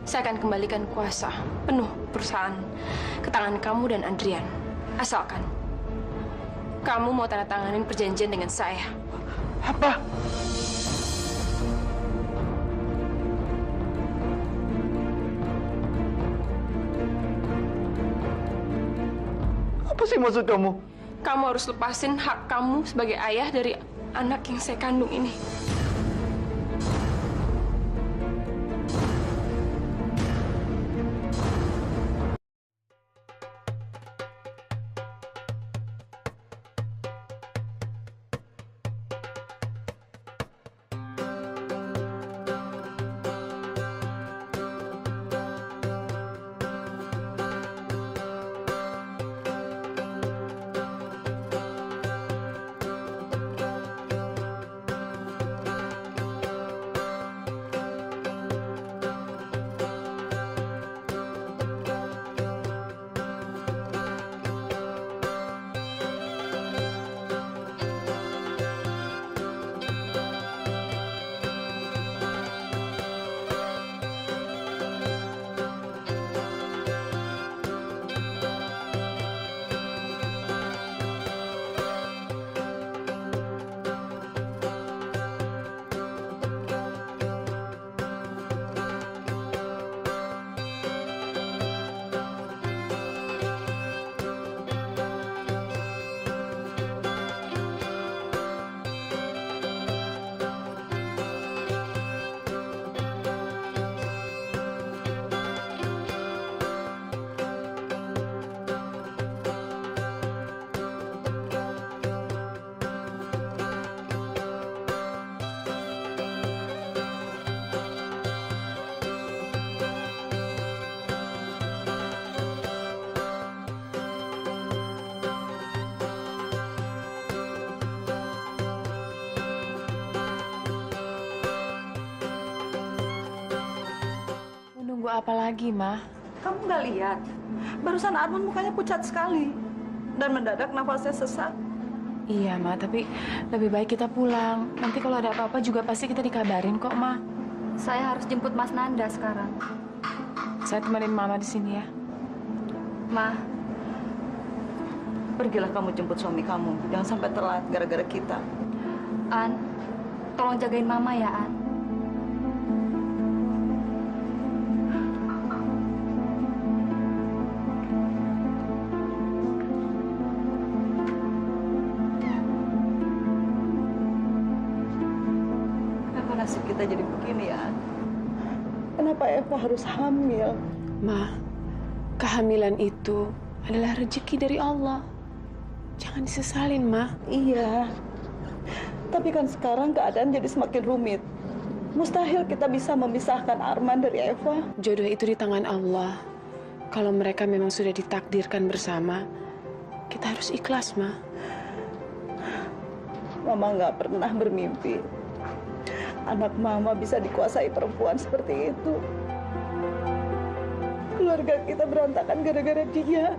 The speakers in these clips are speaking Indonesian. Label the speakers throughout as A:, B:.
A: Saya akan kembalikan kuasa penuh perusahaan ke tangan kamu dan Adrian. Asalkan kamu mau tanda tanganin perjanjian dengan saya.
B: Apa? Apa sih maksud kamu?
A: Kamu harus lepasin hak kamu sebagai ayah dari anak yang saya kandung ini.
C: Nunggu apa lagi, Ma?
D: Kamu nggak lihat? Barusan Arman mukanya pucat sekali. Dan mendadak nafasnya sesak.
C: Iya, Ma, tapi lebih baik kita pulang. Nanti kalau ada apa-apa juga pasti kita dikabarin kok, Ma.
E: Saya harus jemput Mas Nanda sekarang.
C: Saya temenin Mama di sini ya.
E: Ma,
D: Pergilah kamu jemput suami kamu. Jangan sampai telat gara-gara kita.
E: An, tolong jagain Mama ya, An.
D: Kenapa nasib kita jadi begini ya? Kenapa Eva harus hamil?
C: Ma, kehamilan itu adalah rezeki dari Allah. Jangan disesalin, Ma.
D: Iya. Tapi kan sekarang keadaan jadi semakin rumit. Mustahil kita bisa memisahkan Arman dari Eva.
C: Jodoh itu di tangan Allah. Kalau mereka memang sudah ditakdirkan bersama, kita harus ikhlas, Ma.
D: Mama nggak pernah bermimpi anak Mama bisa dikuasai perempuan seperti itu. Keluarga kita berantakan gara-gara dia.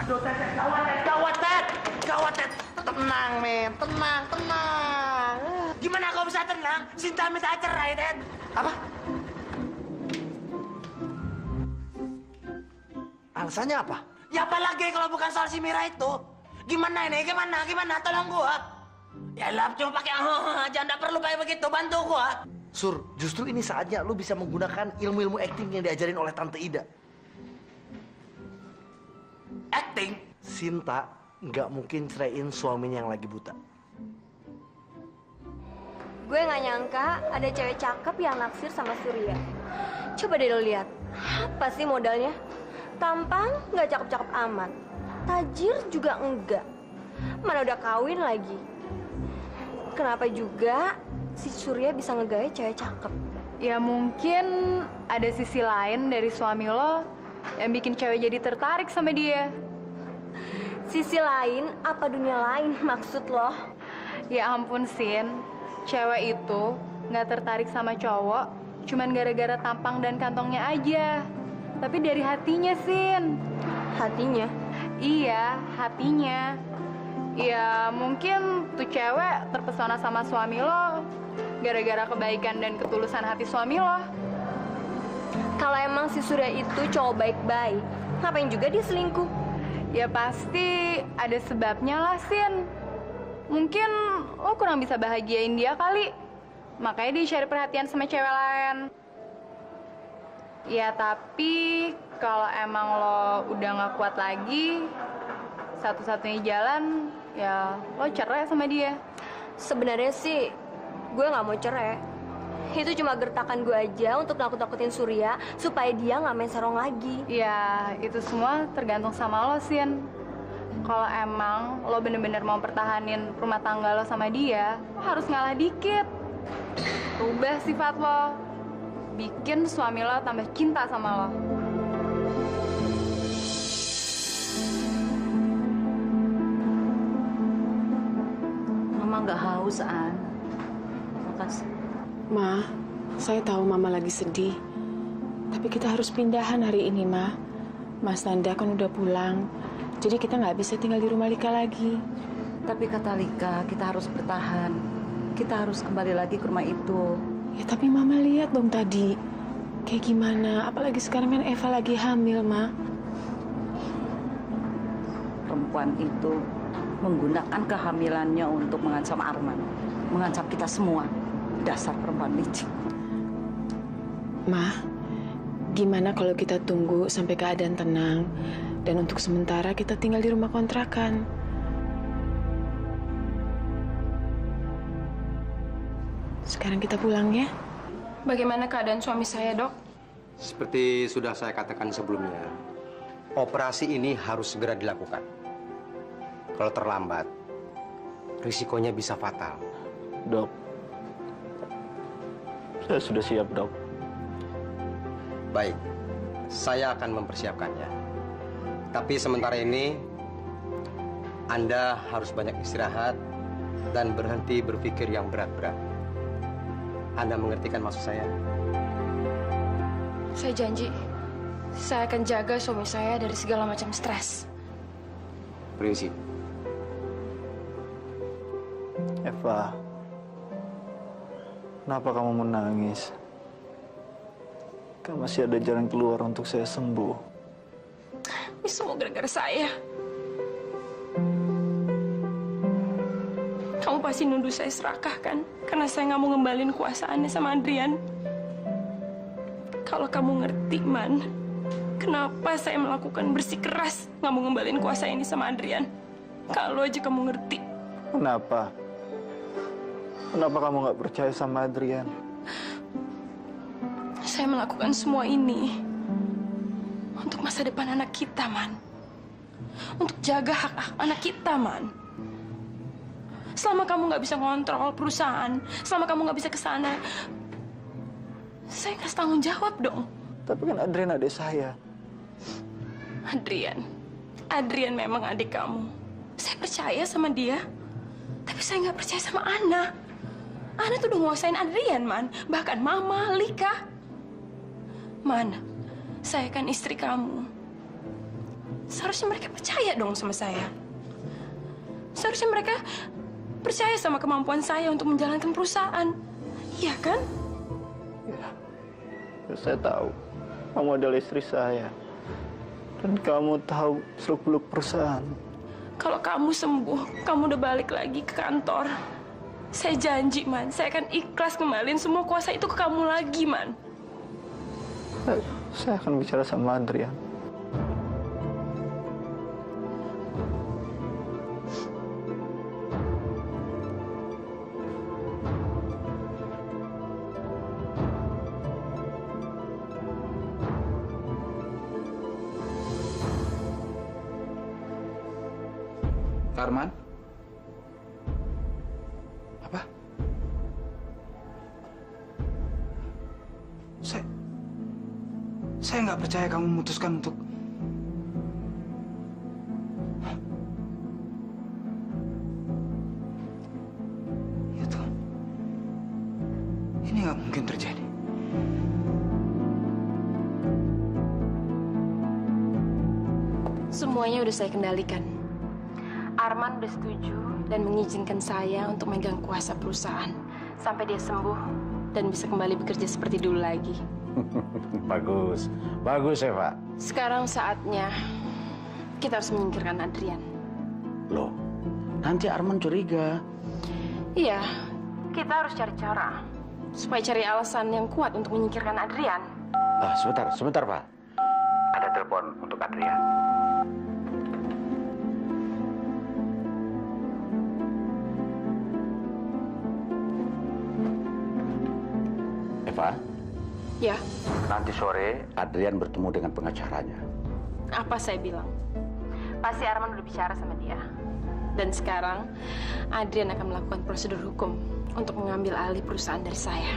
B: Aduh, Ted, gawat, Ted. Tenang, men, tenang. Gimana kau bisa tenang? Sinta minta cerai, Ted. Apa? Alasannya apa? Ya apa lagi kalau bukan soal si Mira itu? Gimana ini? Gimana? Tolong gua. Ya lah, cuma pakai aja, nggak perlu kayak begitu. Bantu gua. Sur, justru ini saatnya lu bisa menggunakan ilmu-ilmu acting yang diajarin oleh Tante Ida. Acting? Sinta nggak mungkin ceraiin suaminya yang lagi buta.
E: Gue nggak nyangka ada cewek cakep yang naksir sama Surya. Coba deh lo lihat, apa sih modalnya? Tampang nggak cakep-cakep amat, tajir juga enggak. Mana udah kawin lagi. Kenapa juga si Surya bisa ngegaya cewek cakep?
F: Ya mungkin ada sisi lain dari suami lo yang bikin cewek jadi tertarik sama dia.
E: Sisi lain, apa dunia lain maksud lo?
F: Ya ampun, Sin. Cewek itu nggak tertarik sama cowok cuman gara-gara tampang dan kantongnya aja. Tapi dari hatinya, Sin.
E: Hatinya?
F: Iya, hatinya. Ya mungkin tuh cewek terpesona sama suami lo gara-gara kebaikan dan ketulusan hati suami lo.
E: Kalau emang si Surya itu cowok baik-baik, ngapain juga dia selingkuh?
F: Ya pasti ada sebabnya lah, Sin. Mungkin lo kurang bisa bahagiain dia kali. Makanya dia cari perhatian sama cewek lain. Ya tapi kalau emang lo udah gak kuat lagi, satu-satunya jalan ya lo cerai sama dia.
E: Sebenarnya sih gue nggak mau cerai. Itu cuma gertakan gue aja untuk nakut-nakutin Surya supaya dia nggak main sarong lagi.
F: Ya itu semua tergantung sama lo, Sin. Kalau emang lo bener-bener mau pertahanin rumah tangga lo sama dia, lo harus ngalah dikit. Rubah sifat lo, bikin suami lo tambah cinta sama lo.
G: Mama nggak haus, An. Makasih.
C: Ma, saya tahu Mama lagi sedih. Tapi kita harus pindahan hari ini, Ma. Mas Nanda kan udah pulang. Jadi kita nggak bisa tinggal di rumah Lika lagi.
G: Tapi kata Lika, kita harus bertahan. Kita harus kembali lagi ke rumah itu.
C: Ya tapi Mama lihat dong tadi. Kayak gimana? Apalagi sekarang kan Eva lagi hamil, Ma.
G: Perempuan itu menggunakan kehamilannya untuk mengancam Arman. Mengancam kita semua. Dasar perempuan licik.
C: Ma, gimana kalau kita tunggu sampai keadaan tenang dan untuk sementara kita tinggal di rumah kontrakan? Sekarang kita pulang ya.
A: Bagaimana keadaan suami saya, Dok?
H: Seperti sudah saya katakan sebelumnya, operasi ini harus segera dilakukan. Kalau terlambat, risikonya bisa fatal.
I: Dok, saya sudah siap, Dok.
H: Baik, saya akan mempersiapkannya. Tapi sementara ini, Anda harus banyak istirahat dan berhenti berpikir yang berat-berat. Anda mengerti kan maksud saya?
A: Saya janji, saya akan jaga suami saya dari segala macam stres.
H: Permisi.
I: Eva, kenapa kamu menangis? Kan masih ada jalan keluar untuk saya sembuh.
A: Ini semua gara-gara saya. Kamu pasti nuduh saya serakah kan? Karena saya nggak mau ngembalin kuasaannya sama Adrian. Kalau kamu ngerti, Man, kenapa saya melakukan bersikeras nggak mau ngembalin kuasa ini sama Adrian? Kalau aja kamu ngerti.
I: Kenapa? Kenapa kamu nggak percaya sama Adrian?
A: Saya melakukan semua ini untuk masa depan anak kita, Man. Untuk jaga hak anak kita, Man. Selama kamu nggak bisa ngontrol perusahaan, selama kamu nggak bisa ke sana, saya kasih tanggung jawab dong.
I: Tapi kan Adrian adik saya.
A: Adrian memang adik kamu. Saya percaya sama dia, tapi saya nggak percaya sama Ana. Ana tuh udah nguasain Adrian, Man. Bahkan Mama, Lika. Man, saya kan istri kamu. Seharusnya mereka percaya dong sama saya. Seharusnya mereka percaya sama kemampuan saya untuk menjalankan perusahaan. Iya kan?
I: Ya, saya tahu. Kamu adalah istri saya. Dan kamu tahu seluk-beluk perusahaan.
A: Kalau kamu sembuh, kamu udah balik lagi ke kantor. Saya janji, Man. Saya akan ikhlas kembaliin semua kuasa itu ke kamu lagi, Man.
I: Saya akan bicara sama Adrian.
J: Arman? Apa? Saya nggak percaya kamu memutuskan untuk... Ya Tuhan, ini nggak mungkin terjadi.
A: Semuanya udah saya kendalikan. Arman udah setuju dan mengizinkan saya untuk megang kuasa perusahaan. sampai dia sembuh dan bisa kembali bekerja seperti dulu lagi.
K: Bagus, bagus Eva.
A: Sekarang saatnya kita harus menyingkirkan Adrian.
K: Loh, nanti Arman curiga.
A: Iya, kita harus cari cara supaya cari alasan yang kuat untuk menyingkirkan Adrian.
K: Sebentar Pak. Ada telepon untuk Adrian. Eva,
A: Ya,
K: nanti sore Adrian bertemu dengan pengacaranya.
A: apa saya bilang? Pasti Arman udah bicara sama dia. Dan sekarang Adrian akan melakukan prosedur hukum untuk mengambil alih perusahaan dari saya.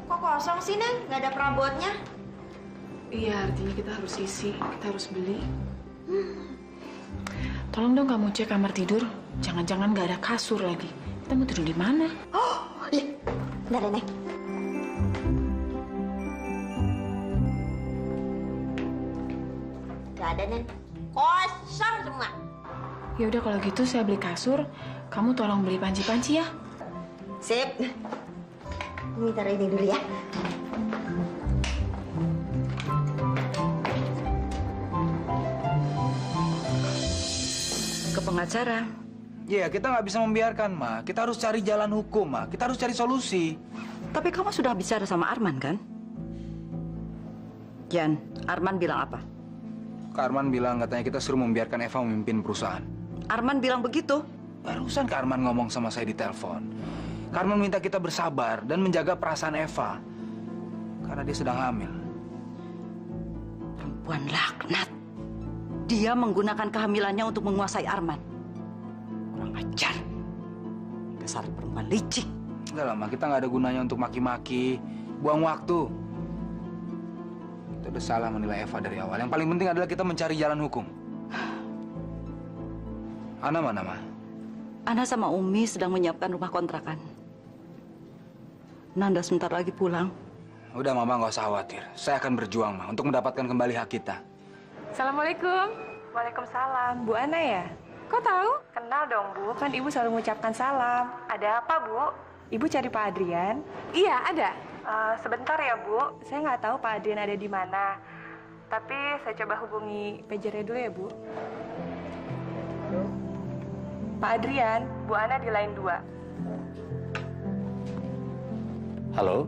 E: Kok kosong sih, Neng? Nggak ada perabotnya?
C: Iya, artinya kita harus isi, kita harus beli. Tolong dong kamu cek kamar tidur. Jangan-jangan nggak ada kasur lagi. Kita mau tidur di mana?
E: Oh, iya. Bentar ya, Neng. Nggak ada, Neng. Kosong semua.
C: Ya udah kalau gitu saya beli kasur. Kamu tolong beli panci-panci ya.
E: Sip. Ini taruh ini dulu ya.
G: Ke pengacara.
J: Ya, kita nggak bisa membiarkan, Ma. Kita harus cari jalan hukum, Ma. Kita harus cari solusi.
G: Tapi kamu sudah bicara sama Arman, kan? Jan, Arman bilang apa?
J: Kak Arman bilang katanya kita suruh membiarkan Eva memimpin perusahaan.
G: Arman bilang begitu?
J: Barusan Kak Arman ngomong sama saya di telepon. Kak Arman minta kita bersabar dan menjaga perasaan Eva. Karena dia sedang hamil.
G: Perempuan laknat. Dia menggunakan kehamilannya untuk menguasai Arman. Kurang ajar. Dasar perempuan licik.
J: Udah lama, kita nggak ada gunanya untuk maki-maki. Buang waktu. Kita udah salah menilai Eva dari awal. Yang paling penting adalah kita mencari jalan hukum. Ana mana, Ma?
G: Ana sama Umi sedang menyiapkan rumah kontrakan. Nanda sebentar lagi pulang.
J: Udah, Mama nggak usah khawatir. Saya akan berjuang, Ma, untuk mendapatkan kembali hak kita.
L: Assalamualaikum. Waalaikumsalam. Bu Ana ya? Kok tahu? Kenal dong, Bu. Kan Ibu selalu mengucapkan salam. Ada apa, Bu? Ibu cari Pak Adrian? Iya, ada. Sebentar ya, Bu. Saya nggak tahu Pak Adrian ada di mana. Tapi saya coba hubungi pagernya dulu ya, Bu. Pak Adrian, Bu Ana di line 2.
K: Halo,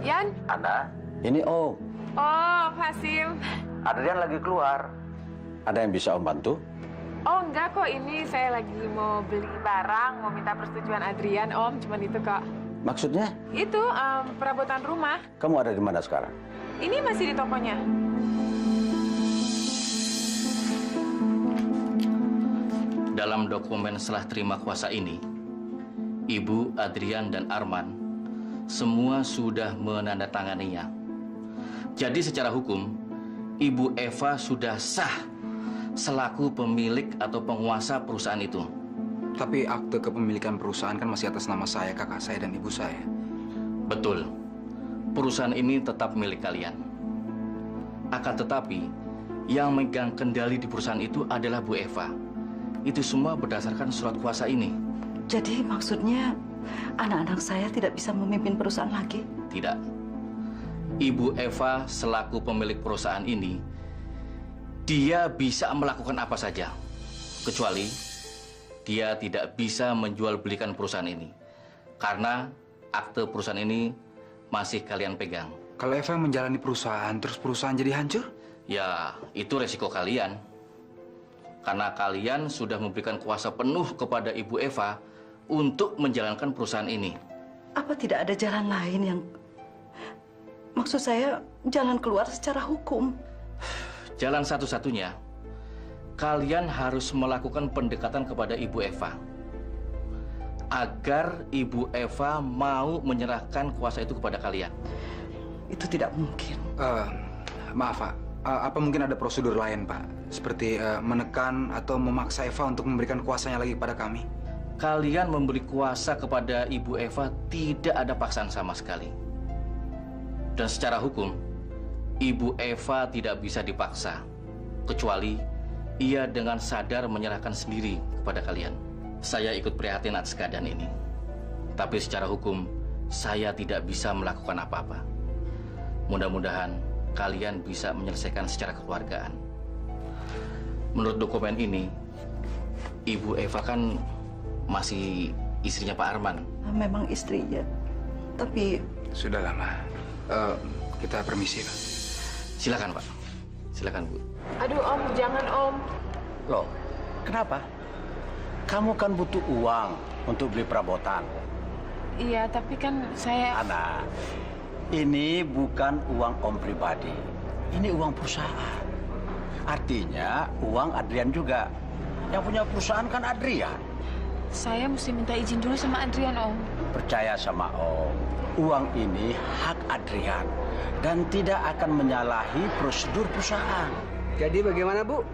L: Yan?
K: Ana. Ini Om.
L: Oh, Hasim.
K: Adrian lagi keluar. Ada yang bisa Om bantu?
L: Oh, enggak kok. Ini saya lagi mau beli barang, mau minta persetujuan Adrian, Om. Cuman itu kok.
K: Maksudnya?
L: Itu perabotan rumah.
K: Kamu ada di mana sekarang?
L: Ini masih di tokonya.
M: Dalam dokumen serah terima kuasa ini, Ibu, Adrian, dan Arman semua sudah menandatanganinya. Jadi secara hukum, Ibu Eva sudah sah selaku pemilik atau penguasa perusahaan itu.
J: Tapi akte kepemilikan perusahaan kan masih atas nama saya, kakak saya, dan ibu saya.
M: Betul. Perusahaan ini tetap milik kalian. Akan tetapi, yang megang kendali di perusahaan itu adalah Bu Eva. Itu semua berdasarkan surat kuasa ini.
G: Jadi maksudnya anak-anak saya tidak bisa memimpin perusahaan lagi?
M: Tidak. Ibu Eva selaku pemilik perusahaan ini, dia bisa melakukan apa saja. Kecuali dia tidak bisa menjual belikan perusahaan ini. Karena akte perusahaan ini masih kalian pegang.
J: Kalau Eva menjalani perusahaan, terus perusahaan jadi hancur?
M: Ya, itu resiko kalian. Karena kalian sudah memberikan kuasa penuh kepada Ibu Eva untuk menjalankan perusahaan ini.
G: Apa tidak ada jalan lain yang... Maksud saya, jalan keluar secara hukum?
M: Jalan satu-satunya, kalian harus melakukan pendekatan kepada Ibu Eva. Agar Ibu Eva mau menyerahkan kuasa itu kepada kalian.
G: Itu tidak mungkin.
J: Maaf, Pak. Apa mungkin ada prosedur lain, Pak? Seperti menekan atau memaksa Eva untuk memberikan kuasanya lagi kepada kami?
M: Kalian memberi kuasa kepada Ibu Eva tidak ada paksaan sama sekali. Dan secara hukum, Ibu Eva tidak bisa dipaksa, kecuali ia dengan sadar menyerahkan sendiri kepada kalian. Saya ikut prihatin atas keadaan ini. Tapi secara hukum, saya tidak bisa melakukan apa-apa. Mudah-mudahan kalian bisa menyelesaikan secara kekeluargaan. Menurut dokumen ini, Ibu Eva kan masih istrinya Pak Arman.
D: Memang istrinya, tapi...
J: Sudah lama. Kita permisi, Pak.
M: Silakan, Pak. Silakan, Bu.
C: Aduh, Om, jangan, Om.
K: Loh, kenapa? Kamu kan butuh uang untuk beli perabotan.
C: Iya, tapi kan saya...
K: Ana, ini bukan uang Om pribadi. Ini uang perusahaan. Artinya uang Adrian juga. Yang punya perusahaan kan Adrian.
C: Saya mesti minta izin dulu sama Adrian, Om.
K: Percaya sama Om, uang ini hak Adrian dan tidak akan menyalahi prosedur perusahaan.
H: Jadi bagaimana, Bu?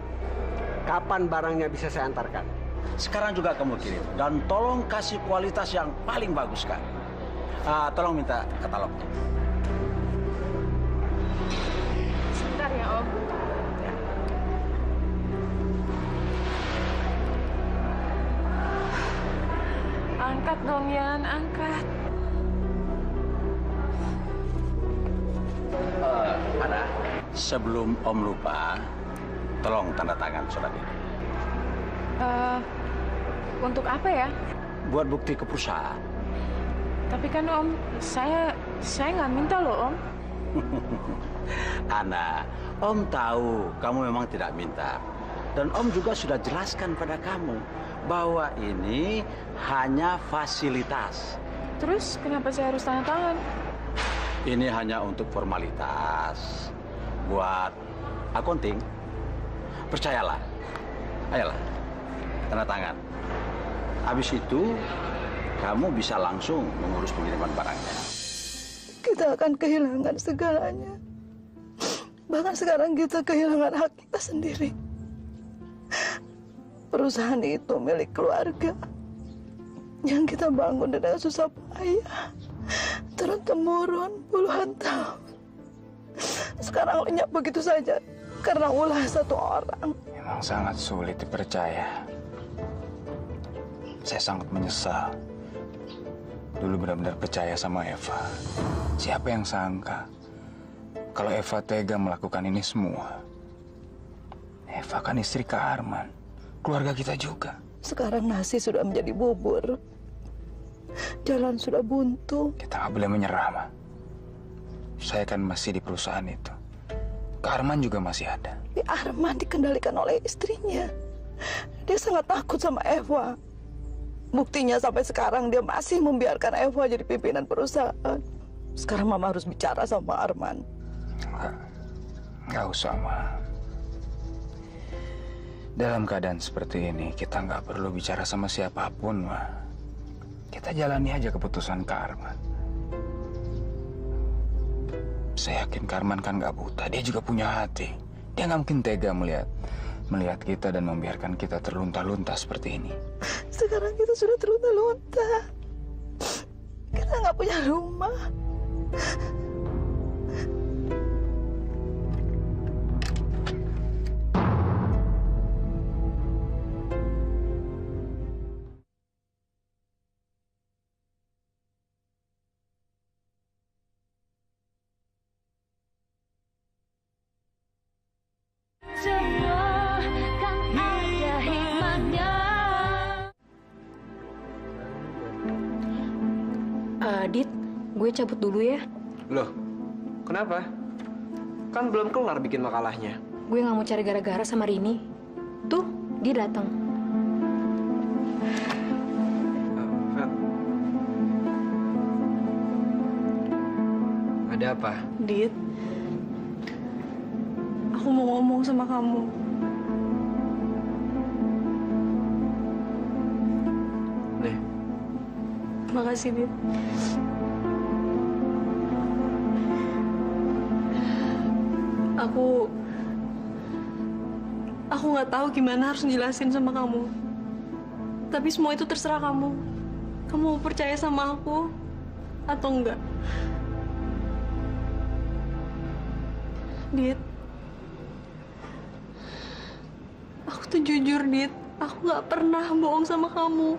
H: Kapan barangnya bisa saya antarkan?
K: Sekarang juga kamu kirim dan tolong kasih kualitas yang paling bagus, kan? Tolong minta katalognya.
C: Sebentar ya, Om. Angkat dong, Yan, angkat.
K: Ana, sebelum Om lupa, tolong tanda tangan surat ini.
C: Untuk apa ya?
K: Buat bukti ke perusahaan.
C: Tapi kan, Om, saya nggak minta loh, Om.
K: Ana, Om tahu kamu memang tidak minta. Dan Om juga sudah jelaskan pada kamu bahwa ini hanya fasilitas.
C: Terus kenapa saya harus tanda tangan?
K: Ini hanya untuk formalitas. Buat akunting. Percayalah. Ayolah, tanda tangan. Habis itu, kamu bisa langsung mengurus pengiriman barangnya.
D: Kita akan kehilangan segalanya. Bahkan sekarang kita kehilangan hak kita sendiri. Perusahaan itu milik keluarga yang kita bangun dengan susah payah, turun-temurun puluhan tahun. Sekarang lenyap begitu saja karena ulah satu orang.
J: Memang sangat sulit dipercaya. Saya sangat menyesal. Dulu benar-benar percaya sama Eva. Siapa yang sangka kalau Eva tega melakukan ini semua? Eva kan istri Kak Arman. Keluarga kita juga.
D: Sekarang nasi sudah menjadi bubur. Jalan sudah buntu.
J: Kita nggak boleh menyerah, Ma. Saya kan masih di perusahaan itu. Kak Arman juga masih ada.
D: Tapi Arman dikendalikan oleh istrinya. Dia sangat takut sama Eva. Buktinya sampai sekarang dia masih membiarkan Eva jadi pimpinan perusahaan. Sekarang Mama harus bicara sama Arman.
J: Nggak usah, Ma. Dalam keadaan seperti ini, kita nggak perlu bicara sama siapapun, Ma. Kita jalani aja keputusan Kak Arman. Saya yakin Kak Arman kan nggak buta. Dia juga punya hati. Dia nggak mungkin tega melihat kita dan membiarkan kita terlunta-lunta seperti ini.
D: Sekarang kita sudah terlunta-lunta. Kita nggak punya rumah.
E: Dit, gue cabut dulu ya.
N: Loh, kenapa? Kan belum kelar bikin makalahnya.
E: Gue nggak mau cari gara-gara sama Rini. Tuh, dia datang.
N: Ada apa?
D: Dit, aku mau ngomong sama kamu.
N: Nih.
D: Makasih, Dit. Aku
E: Aku nggak tahu gimana harus ngejelasin sama kamu. Tapi semua itu terserah kamu. Kamu mau percaya sama aku atau enggak? Dit, aku tuh jujur, Dit. Aku nggak pernah bohong sama kamu.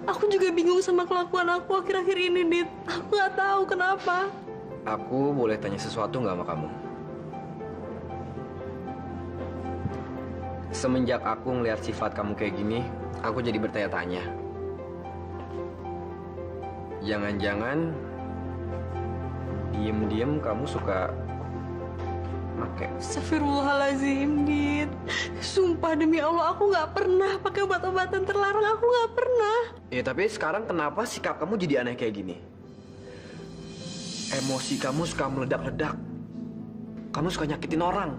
E: Aku juga bingung sama kelakuan aku akhir-akhir ini, Dit. Aku nggak tahu kenapa.
N: Aku boleh tanya sesuatu nggak sama kamu? Semenjak aku ngeliat sifat kamu kayak gini, aku jadi bertanya-tanya. Jangan-jangan diem-diem kamu suka make.
E: Astagfirullahaladzim, Dit. Sumpah demi Allah, aku nggak pernah pakai obat-obatan terlarang. Aku nggak pernah.
N: Ya tapi sekarang kenapa sikap kamu jadi aneh kayak gini? Emosi kamu suka meledak-ledak. Kamu suka nyakitin orang.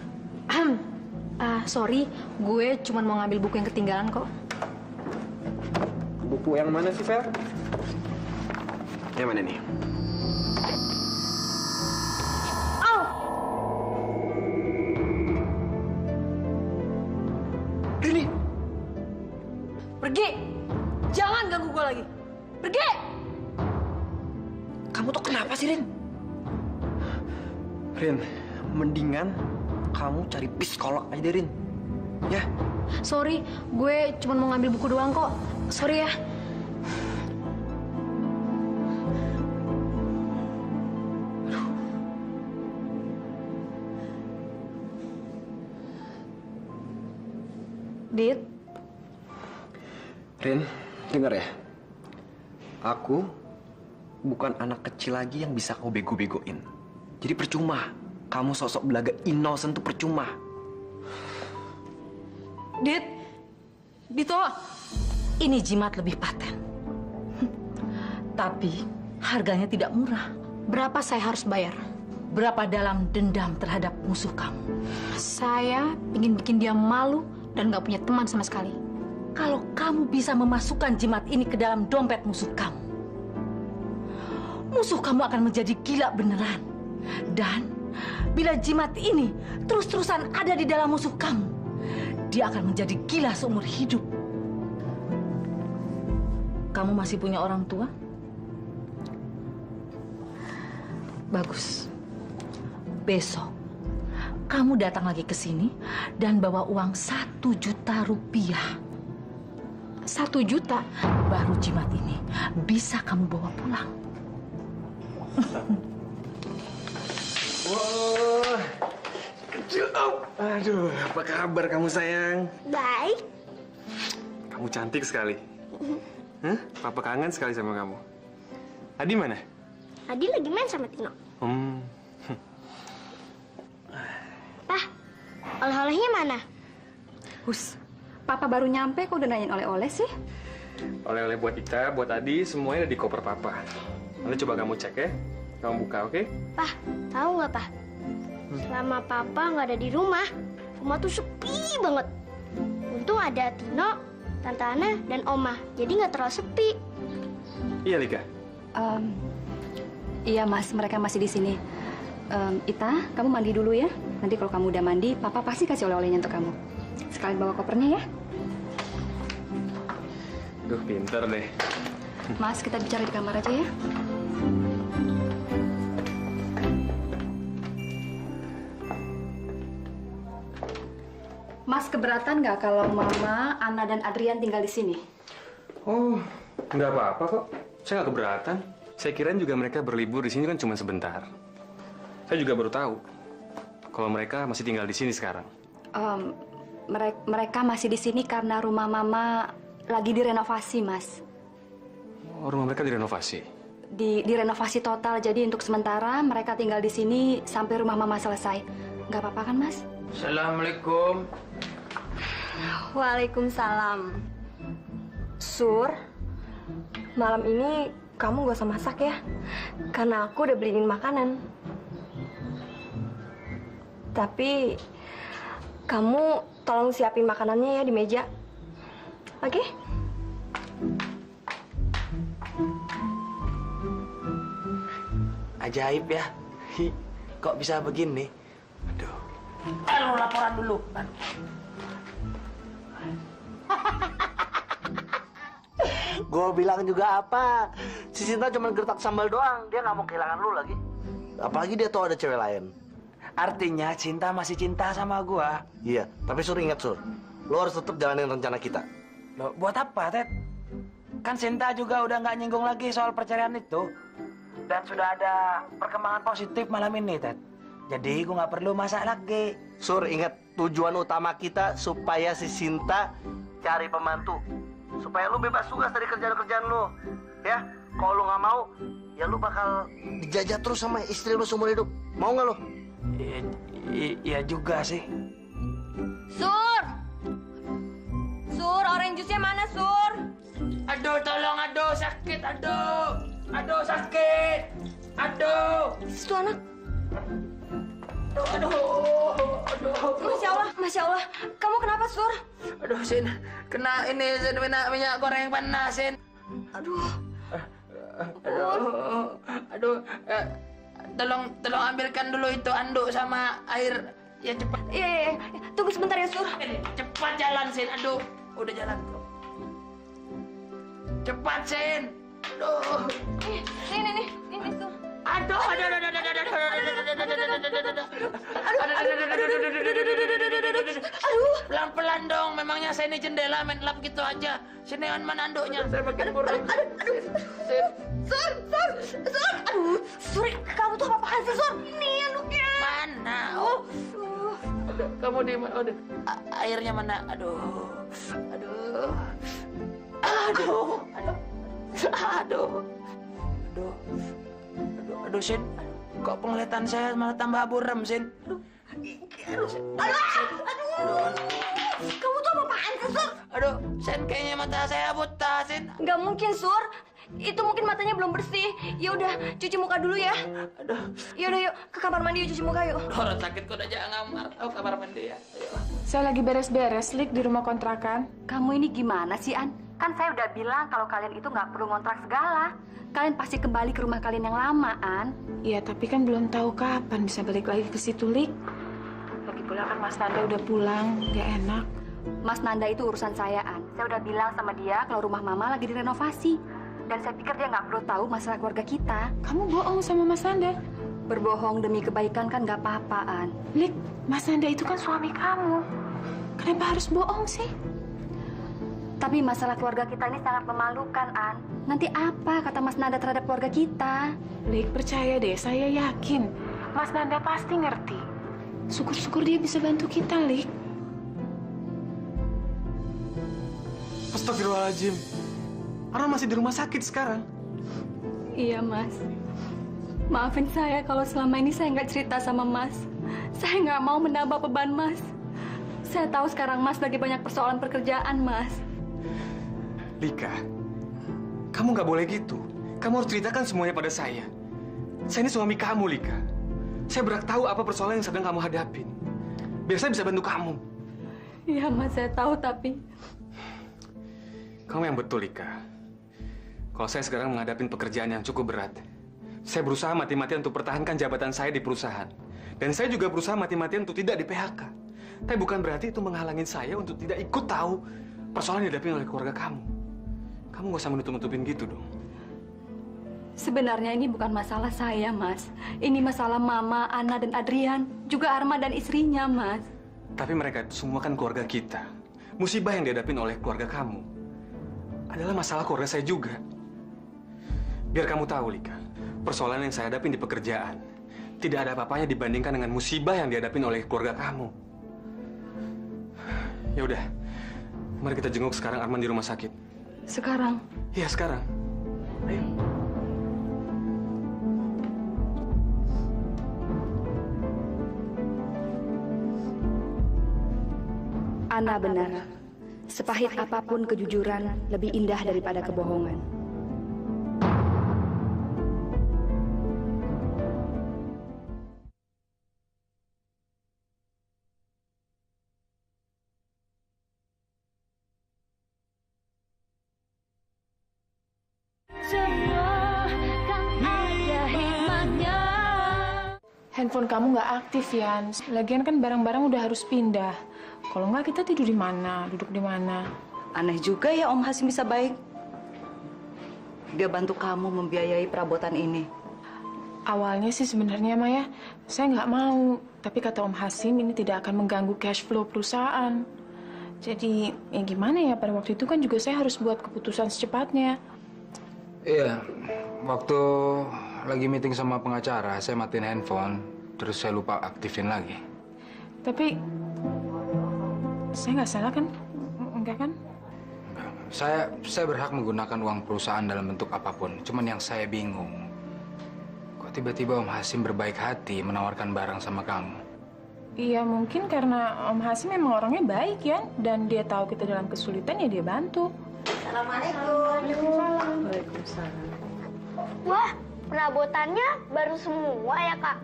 O: Sorry, gue cuma mau ngambil buku yang ketinggalan kok.
N: Buku yang mana sih, Fer? Yang mana nih?
E: Rini! Pergi! Jangan ganggu gue lagi! Pergi!
N: Kamu tuh kenapa sih, Rin? Rin, mendingan kamu cari psikolog aja deh, Rin. Ya?
O: Sorry, gue cuma mau ngambil buku doang kok. Sorry ya.
E: Dit.
N: Rin, dengar ya. Aku bukan anak kecil lagi yang bisa kau bego-begoin. Jadi percuma. Kamu sosok belaga innocent tuh percuma.
O: Dit. Dito. Ini jimat lebih paten. Tapi harganya tidak murah. Berapa saya harus bayar? Berapa dalam dendam terhadap musuh kamu? Saya ingin bikin dia malu dan nggak punya teman sama sekali. Kalau kamu bisa memasukkan jimat ini ke dalam dompet musuh kamu, musuh kamu akan menjadi gila beneran. Dan bila jimat ini terus-terusan ada di dalam musuh kamu, dia akan menjadi gila seumur hidup. Kamu masih punya orang tua? Bagus. Besok kamu datang lagi ke sini dan bawa uang 1 juta rupiah. 1 juta? Baru jimat ini bisa kamu bawa pulang.
N: Wah, kecil. Aduh, apa kabar kamu sayang?
P: Baik.
N: Kamu cantik sekali. Hah? Papa kangen sekali sama kamu. Adi mana?
P: Adi lagi main sama Tino. Pah, oleh-olehnya mana?
F: Hus, Papa baru nyampe kok udah nanyain oleh-oleh sih?
N: Oleh-oleh buat Ika, buat Adi, semuanya ada di koper Papa. Nanti coba kamu cek ya. Kamu buka, oke?
P: Pah, tahu nggak, Pah? Selama Papa nggak ada di rumah tuh sepi banget. Untung ada Tino, Tante Ana, dan Oma. Jadi nggak terlalu sepi.
N: Iya, Lika.
F: Iya, Mas. Mereka masih di sini. Ita, kamu mandi dulu ya. Nanti kalau kamu udah mandi, Papa pasti kasih oleh-olehnya untuk kamu. Sekalian bawa kopernya ya.
N: Duh, pinter deh.
F: Mas, kita bicara di kamar aja ya. Mas keberatan nggak kalau Mama, Ana, dan Adrian tinggal di sini?
N: Oh, nggak apa-apa kok. Saya nggak keberatan. Saya kirain juga mereka berlibur di sini kan cuma sebentar. Saya juga baru tahu kalau mereka masih tinggal di sini sekarang.
F: Mereka masih di sini karena rumah Mama lagi direnovasi, Mas.
N: Oh, rumah mereka direnovasi?
F: Direnovasi total, jadi untuk sementara mereka tinggal di sini sampai rumah Mama selesai. Nggak apa-apa kan, Mas?
B: Assalamualaikum.
E: Waalaikumsalam. Sur, malam ini kamu gak usah masak ya, karena aku udah beliin makanan. Tapi kamu tolong siapin makanannya ya di meja, oke?
B: Ajaib ya. Kok bisa begini? Aduh, Lu laporan dulu. Gue bilang juga apa? Si Sinta cuma gertak sambal doang. Dia nggak mau kehilangan lu lagi. Apalagi dia tahu ada cewek lain. Artinya Cinta masih cinta sama gua. Iya, tapi Sur ingat Sur, lo harus tetap jalanin rencana kita. Lo buat apa, Ted? Kan Cinta juga udah nggak nyinggung lagi soal perceraian itu. Dan sudah ada perkembangan positif malam ini, Ted. Jadi gua nggak perlu masak lagi. Sur, ingat tujuan utama kita supaya si Cinta cari pembantu. Supaya lu bebas tugas dari kerjaan-kerjaan lu. Ya, kalau lu nggak mau, ya lu bakal dijajah terus sama istri lu seumur hidup. Mau nggak lu? Iya juga sih.
E: Sur! Sur, orange juice-nya mana, Sur?
B: Aduh, tolong, aduh, sakit, aduh. Aduh, sakit. Aduh.
E: Itu anak.
B: Aduh.
E: Masya Allah. Kamu kenapa, Sur?
B: Aduh, Sin. Kena ini, Sin. Minyak goreng panas, Sin.
E: Aduh.
B: Aduh. Tolong ambilkan dulu itu anduk sama air. Ya, cepat.
E: Iya. Tunggu sebentar ya, Sur.
B: Cepat jalan, Sin. Aduh. Udah jalan. Cepat, Sin. Aduh.
E: Ini, Sur.
B: Aduh. Pelan-pelan dong. Memangnya saya ini jendela main lap gitu aja. Sini mana anduknya? Saya makin kurang.
E: Sur. Aduh, Sur, kamu tuh apa-apaan sih, Sur? Ini anduknya.
B: Mana? Oh. Aduh, kamu di mana? Airnya mana? Aduh, Sin. Kok penglihatan saya malah tambah buram, Sin?
E: Kamu tuh apa-apaan sih, Sur?
B: Aduh, Sin, kayaknya mata saya buta, Sin.
E: Nggak mungkin, Sur. Itu mungkin matanya belum bersih. Ya udah, cuci muka dulu ya.
B: Aduh.
E: Ya udah, yuk ke kamar mandi yuk cuci muka yuk.
B: Orang sakit kok udah jangan ngamar. Oh, kamar mandi ya. Ayo.
C: Saya lagi beres-beres, Lik, di rumah kontrakan.
O: Kamu ini gimana sih, An? Kan saya udah bilang kalau kalian itu nggak perlu ngontrak segala. Kalian pasti kembali ke rumah kalian yang lama, An.
C: Iya, tapi kan belum tahu kapan bisa balik lagi ke situ, Lik. Lagi pula kan Mas Nanda udah pulang, nggak enak.
O: Mas Nanda itu urusan saya, An. Saya udah bilang sama dia kalau rumah Mama lagi direnovasi. Dan saya pikir dia nggak perlu tahu masalah keluarga kita.
C: Kamu bohong sama Mas Nanda?
O: Berbohong demi kebaikan kan nggak apa-apa, An.
C: Lik, Mas Nanda itu kan suami kamu. Kenapa harus bohong sih?
O: Tapi masalah keluarga kita ini sangat memalukan, An. Nanti apa kata Mas Nanda terhadap keluarga kita?
C: Lik, percaya deh, saya yakin. Mas Nanda pasti ngerti. Syukur-syukur dia bisa bantu kita, Lik.
N: Astagfirullahaladzim. Arman masih di rumah sakit sekarang.
F: Iya, Mas. Maafin saya kalau selama ini saya nggak cerita sama Mas. Saya nggak mau menambah beban Mas. Saya tahu sekarang Mas lagi banyak persoalan pekerjaan, Mas.
N: Lika, kamu nggak boleh gitu. Kamu harus ceritakan semuanya pada saya. Saya ini suami kamu, Lika. Saya berhak tahu apa persoalan yang sedang kamu hadapin. Biar saya bisa bantu kamu.
F: Iya, Mas, saya tahu, tapi...
N: Kamu yang betul, Lika. Kalau saya sekarang menghadapi pekerjaan yang cukup berat, saya berusaha mati-matian untuk pertahankan jabatan saya di perusahaan. Dan saya juga berusaha mati-matian untuk tidak di PHK. Tapi bukan berarti itu menghalangi saya untuk tidak ikut tahu persoalan yang dihadapi oleh keluarga kamu. Kamu nggak usah menutup-nutupin gitu dong.
F: Sebenarnya ini bukan masalah saya, Mas. Ini masalah Mama, Ana, dan Adrian. Juga Arman dan istrinya, Mas.
N: Tapi mereka itu semua kan keluarga kita. Musibah yang dihadapi oleh keluarga kamu adalah masalah keluarga saya juga. Biar kamu tahu, Lika, persoalan yang saya hadapi di pekerjaan tidak ada apa-apanya dibandingkan dengan musibah yang dihadapi oleh keluarga kamu. Ya udah, mari kita jenguk sekarang Arman di rumah sakit.
F: Sekarang?
N: Iya, sekarang. Ayo.
O: Ana benar. Sepahit apapun kejujuran lebih indah daripada kebohongan.
C: Handphone kamu nggak aktif, Yan. Lagian kan barang-barang udah harus pindah. Kalau nggak kita tidur di mana, duduk di mana.
G: Aneh juga ya Om Hasim bisa baik. Dia bantu kamu membiayai perabotan ini.
C: Awalnya sih sebenarnya Maya, saya nggak mau. Tapi kata Om Hasim ini tidak akan mengganggu cash flow perusahaan. Jadi ya gimana ya, pada waktu itu kan juga saya harus buat keputusan secepatnya.
J: Iya, waktu lagi meeting sama pengacara, saya matiin handphone, terus saya lupa aktifin lagi.
C: Tapi saya nggak salah kan? Enggak kan?
J: Saya berhak menggunakan uang perusahaan dalam bentuk apapun. Cuman yang saya bingung, kok tiba-tiba Om Hasim berbaik hati menawarkan barang sama kamu?
C: Iya, mungkin karena Om Hasim memang orangnya baik ya, dan dia tahu kita dalam kesulitan ya dia bantu.
P: Assalamualaikum.
C: Waalaikumsalam.
P: Wah, perabotannya baru semua ya, Kak?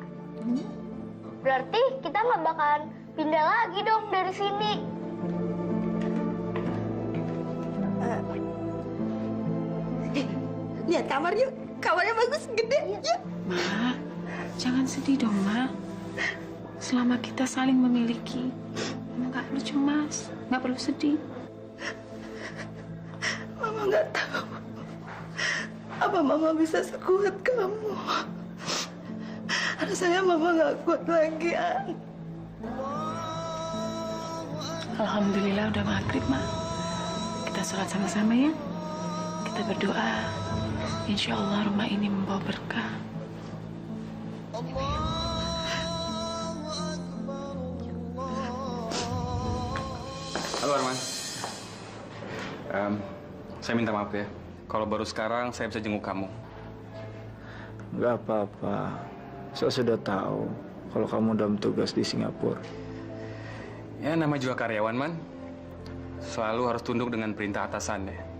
P: Berarti kita nggak bakalan pindah lagi dong dari sini.
A: Lihat kamar yuk. Kamarnya bagus, gede. Yuk.
C: Ma, jangan sedih dong, Ma. Selama kita saling memiliki, nggak perlu cemas, nggak perlu sedih.
D: Mama nggak tahu apa Mama bisa sekuat kamu. Rasanya Mama nggak kuat lagi, An.
C: Alhamdulillah udah maghrib, Ma. Kita sholat sama-sama ya. Kita berdoa. Insya Allah rumah ini membawa berkah.
N: Halo Arman. Saya minta maaf ya. Kalau baru sekarang saya bisa jenguk kamu.
I: Nggak apa-apa. Saya sudah tahu kalau kamu dalam tugas di Singapura.
N: Ya, nama juga karyawan, Man. Selalu harus tunduk dengan perintah atasannya.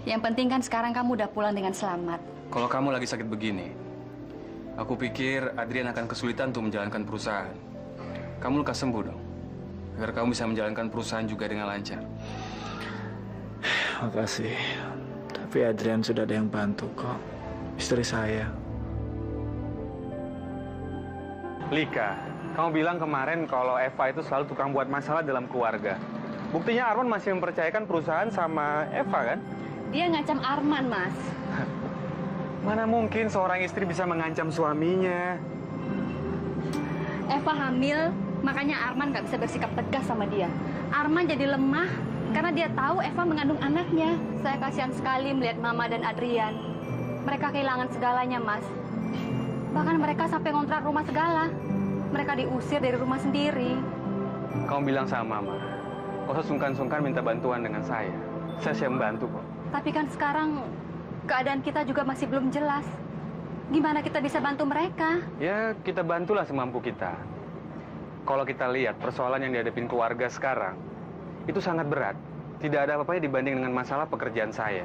F: Yang penting kan sekarang kamu udah pulang dengan selamat.
N: Kalau kamu lagi sakit begini, aku pikir Adrian akan kesulitan untuk menjalankan perusahaan. Kamu lekas sembuh dong, agar kamu bisa menjalankan perusahaan juga dengan lancar.
I: Makasih. Tapi Adrian sudah ada yang bantu kok. Istri saya.
N: Lika, kamu bilang kemarin kalau Eva itu selalu tukang buat masalah dalam keluarga. Buktinya Arman masih mempercayakan perusahaan sama Eva kan?
F: Dia ngancam Arman, Mas.
N: Mana mungkin seorang istri bisa mengancam suaminya?
F: Eva hamil, makanya Arman nggak bisa bersikap tegas sama dia. Arman jadi lemah karena dia tahu Eva mengandung anaknya. Saya kasihan sekali melihat Mama dan Adrian. Mereka kehilangan segalanya, Mas. Bahkan mereka sampai ngontrak rumah segala. Mereka diusir dari rumah sendiri.
N: Kamu bilang sama Mama, kau sungkan-sungkan minta bantuan dengan saya. Saya siap membantu kok.
F: Tapi kan sekarang keadaan kita juga masih belum jelas. Gimana kita bisa bantu mereka?
N: Ya, kita bantulah semampu kita. Kalau kita lihat persoalan yang dihadapin keluarga sekarang, itu sangat berat. Tidak ada apa-apanya dibanding dengan masalah pekerjaan saya.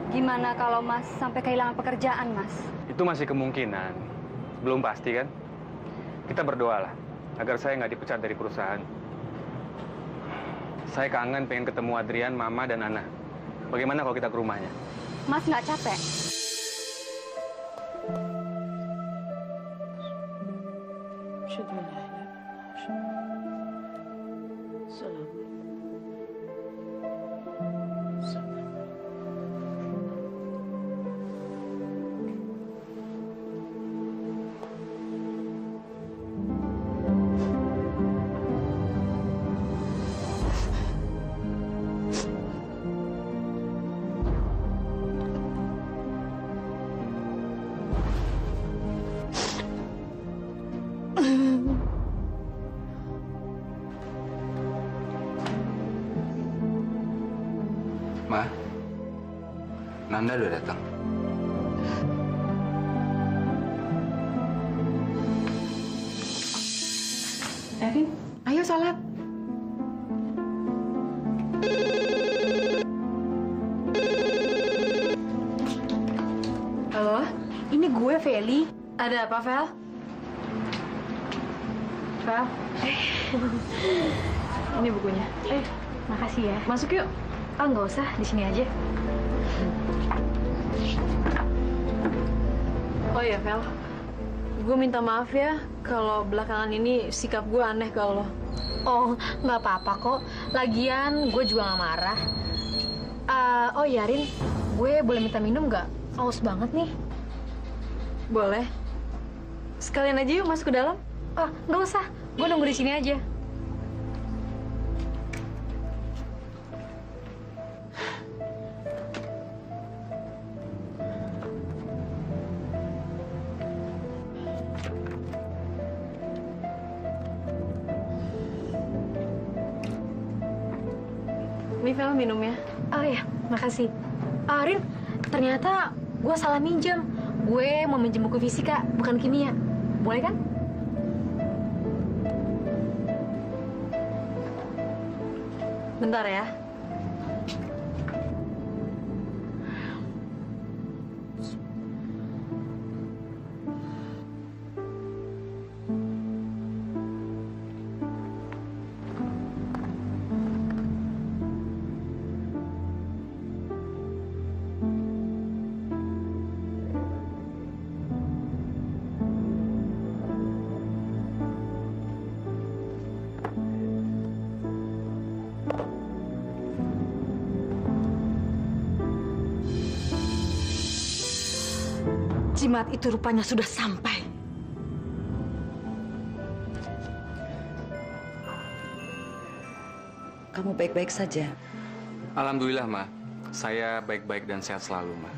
F: Gimana kalau Mas sampai kehilangan pekerjaan, Mas?
N: Itu masih kemungkinan. Belum pasti kan? Kita berdoalah agar saya nggak dipecat dari perusahaan. Saya kangen pengen ketemu Adrian, Mama, dan Ana. Bagaimana kalau kita ke rumahnya?
F: Mas nggak capek?
J: Ma, Nanda udah datang.
C: Erin, ayo sholat.
O: Halo, ini gue Feli. Ada apa, Vel? Vel? Ini bukunya. Makasih ya. Masuk yuk. Oh, nggak usah, di sini aja. Oh iya, Vel. Gue minta maaf ya kalau belakangan ini sikap gue aneh ke lo.
E: Oh, nggak apa-apa kok. Lagian gue juga nggak marah. Oh ya, Rin, gue boleh minta minum nggak? Haus banget nih.
O: Boleh. Sekalian aja yuk masuk ke dalam.
E: Oh, nggak usah. Gue nunggu di sini aja.
O: Ini Vel minumnya.
E: Oh ya, makasih. Rin, ternyata gue salah minjem. Gue mau minjem buku fisika, bukan kimia. Boleh kan?
O: Bentar ya.
G: Jimat itu rupanya sudah sampai. Kamu baik-baik saja?
N: Alhamdulillah, Ma. Saya baik-baik dan sehat selalu, Ma.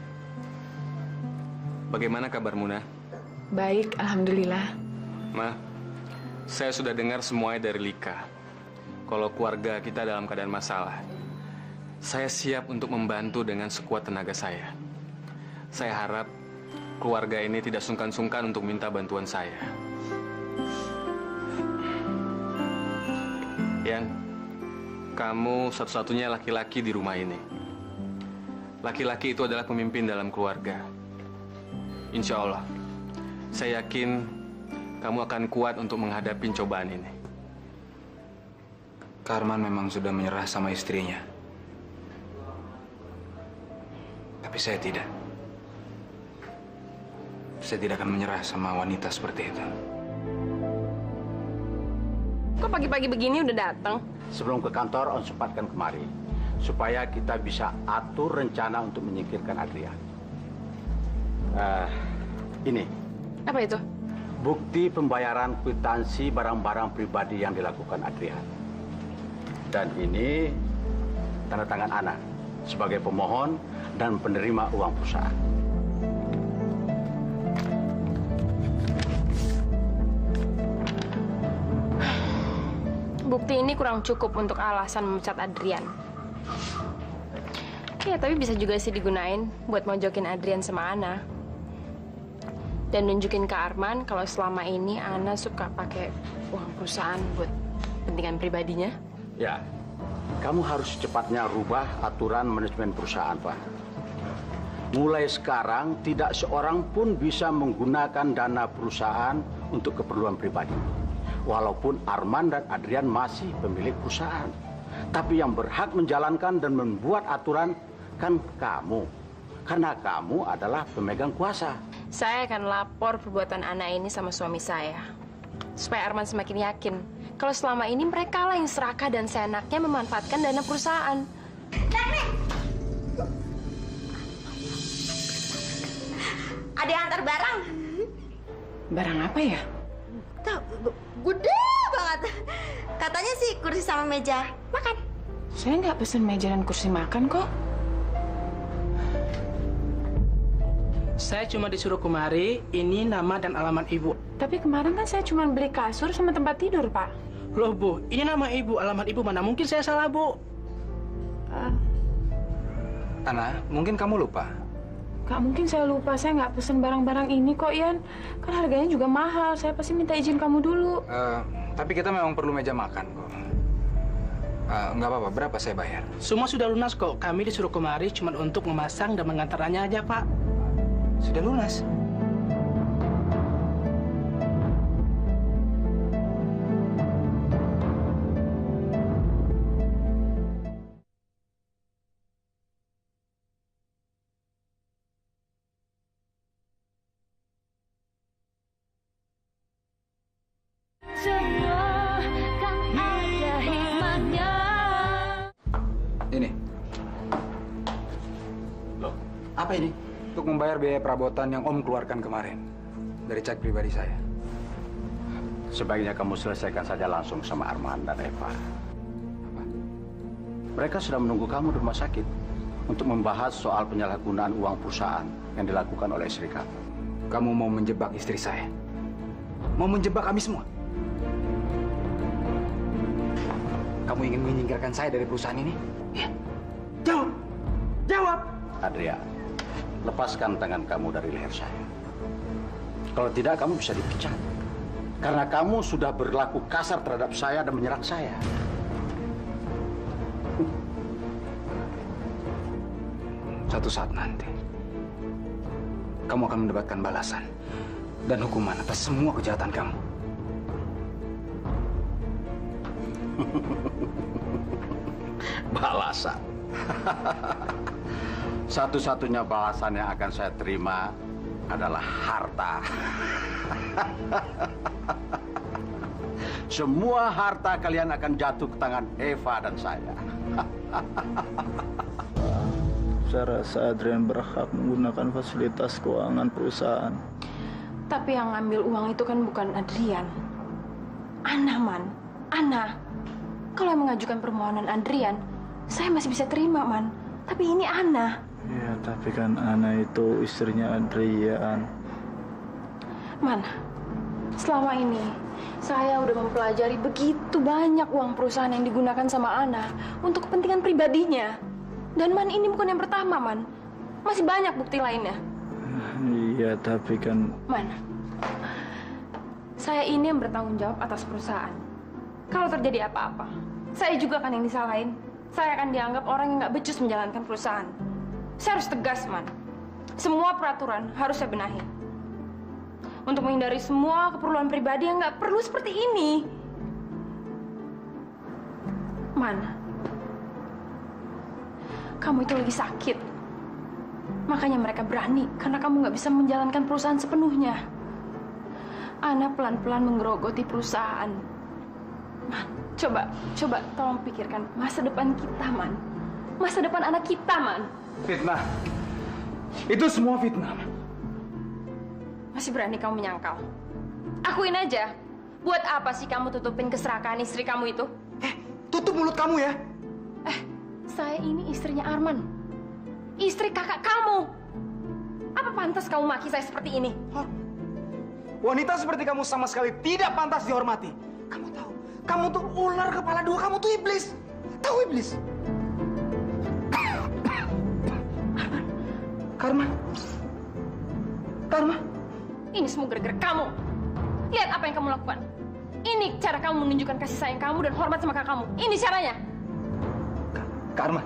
N: Bagaimana kabar Muna?
C: Baik, alhamdulillah.
N: Ma, saya sudah dengar semuanya dari Lika. Kalau keluarga kita dalam keadaan masalah, saya siap untuk membantu dengan sekuat tenaga saya. Saya harap keluarga ini tidak sungkan-sungkan untuk minta bantuan saya. Yan, kamu satu-satunya laki-laki di rumah ini. Laki-laki itu adalah pemimpin dalam keluarga. Insya Allah, saya yakin kamu akan kuat untuk menghadapi cobaan ini.
J: Karman memang sudah menyerah sama istrinya. Tapi saya tidak. Saya tidak akan menyerah sama wanita seperti itu.
A: Kok pagi-pagi begini udah datang?
K: Sebelum ke kantor, On sempatkan kemari. Supaya kita bisa atur rencana untuk menyingkirkan Adrian. Ini.
A: Apa itu?
K: Bukti pembayaran kwitansi barang-barang pribadi yang dilakukan Adrian. Dan ini tanda tangan Ana sebagai pemohon dan penerima uang perusahaan.
A: Bukti ini kurang cukup untuk alasan memecat Adrian. Ya, tapi bisa juga sih digunain buat mojokin Adrian sama Ana. Dan nunjukin ke Arman kalau selama ini Ana suka pakai uang perusahaan buat kepentingan pribadinya.
K: Ya, kamu harus secepatnya rubah aturan manajemen perusahaan, Pak. Mulai sekarang, tidak seorang pun bisa menggunakan dana perusahaan untuk keperluan pribadi. Walaupun Arman dan Adrian masih pemilik perusahaan. Tapi yang berhak menjalankan dan membuat aturan kan kamu. Karena kamu adalah pemegang kuasa.
A: Saya akan lapor perbuatan Ana ini sama suami saya. Supaya Arman semakin yakin kalau selama ini mereka lah yang serakah dan seenaknya memanfaatkan dana perusahaan.
E: Ada yang antar barang.
C: Barang apa ya?
E: Tuh, gede banget. Katanya sih kursi sama meja makan.
C: Saya nggak pesen meja dan kursi makan kok.
Q: Saya cuma disuruh kemari, ini nama dan alamat ibu.
C: Tapi kemarin kan saya cuma beli kasur sama tempat tidur, Pak.
Q: Loh, Bu, ini nama ibu, alamat ibu. Mana mungkin saya salah, Bu?
J: Ana, mungkin kamu lupa.
C: Gak mungkin saya lupa, saya nggak pesen barang-barang ini kok, Yan. Kan harganya juga mahal, saya pasti minta izin kamu dulu.
J: Tapi kita memang perlu meja makan kok. Nggak apa-apa, berapa saya bayar?
Q: Semua sudah lunas kok. Kami disuruh kemari cuma untuk memasang dan mengantarnya aja, Pak.
J: Sudah lunas? Apa ini? Untuk membayar biaya perabotan yang Om keluarkan kemarin dari cek pribadi saya.
K: Sebaiknya kamu selesaikan saja langsung sama Arman dan Eva. Mereka sudah menunggu kamu di rumah sakit untuk membahas soal penyalahgunaan uang perusahaan yang dilakukan oleh istri kamu.
J: Kamu mau menjebak istri saya? Mau menjebak kami semua? Kamu ingin menyingkirkan saya dari perusahaan ini? Ya. Jawab! Jawab!
K: Adrian, lepaskan tangan kamu dari leher saya. Kalau tidak, kamu bisa dipecat. Karena kamu sudah berlaku kasar terhadap saya dan menyerang saya.
J: Suatu saat nanti, kamu akan mendapatkan balasan dan hukuman atas semua kejahatan kamu.
K: Balasan. Satu-satunya balasan yang akan saya terima adalah harta. Semua harta kalian akan jatuh ke tangan Eva dan saya.
I: Saya rasa Adrian berhak menggunakan fasilitas keuangan perusahaan.
C: Tapi yang ngambil uang itu kan bukan Adrian. Ana, Man. Ana. Kalau yang mengajukan permohonan Adrian, saya masih bisa terima, Man. Tapi ini Ana.
I: Ya, tapi kan Ana itu istrinya Adrian.
C: Man, selama ini saya udah mempelajari begitu banyak uang perusahaan yang digunakan sama Ana untuk kepentingan pribadinya. Dan Man, ini bukan yang pertama, Man. Masih banyak bukti lainnya.
I: Iya, tapi kan...
C: Man, saya ini yang bertanggung jawab atas perusahaan. Kalau terjadi apa-apa, saya juga kan yang disalahin. Saya akan dianggap orang yang nggak becus menjalankan perusahaan. Saya harus tegas, Man. Semua peraturan harus saya benahi. Untuk menghindari semua keperluan pribadi yang nggak perlu seperti ini. Man, kamu itu lagi sakit. Makanya mereka berani karena kamu nggak bisa menjalankan perusahaan sepenuhnya. Ana pelan-pelan menggerogoti perusahaan. Man, coba tolong pikirkan masa depan kita, Man. Masa depan anak kita, Man.
J: Fitnah. Itu semua fitnah.
C: Masih berani kamu menyangkal? Akuin aja. Buat apa sih kamu tutupin keserakahan istri kamu itu?
J: Tutup mulut kamu ya.
C: Saya ini istrinya Arman. Istri kakak kamu. Apa pantas kamu maki saya seperti ini?
J: Wanita seperti kamu sama sekali tidak pantas dihormati. Kamu tahu, kamu tuh ular kepala dua, kamu tuh iblis. Tahu iblis? Karma.
C: Ini semua gara-gara kamu. Lihat apa yang kamu lakukan. Ini cara kamu menunjukkan kasih sayang kamu dan hormat sama kakak kamu. Ini caranya.
J: Karma.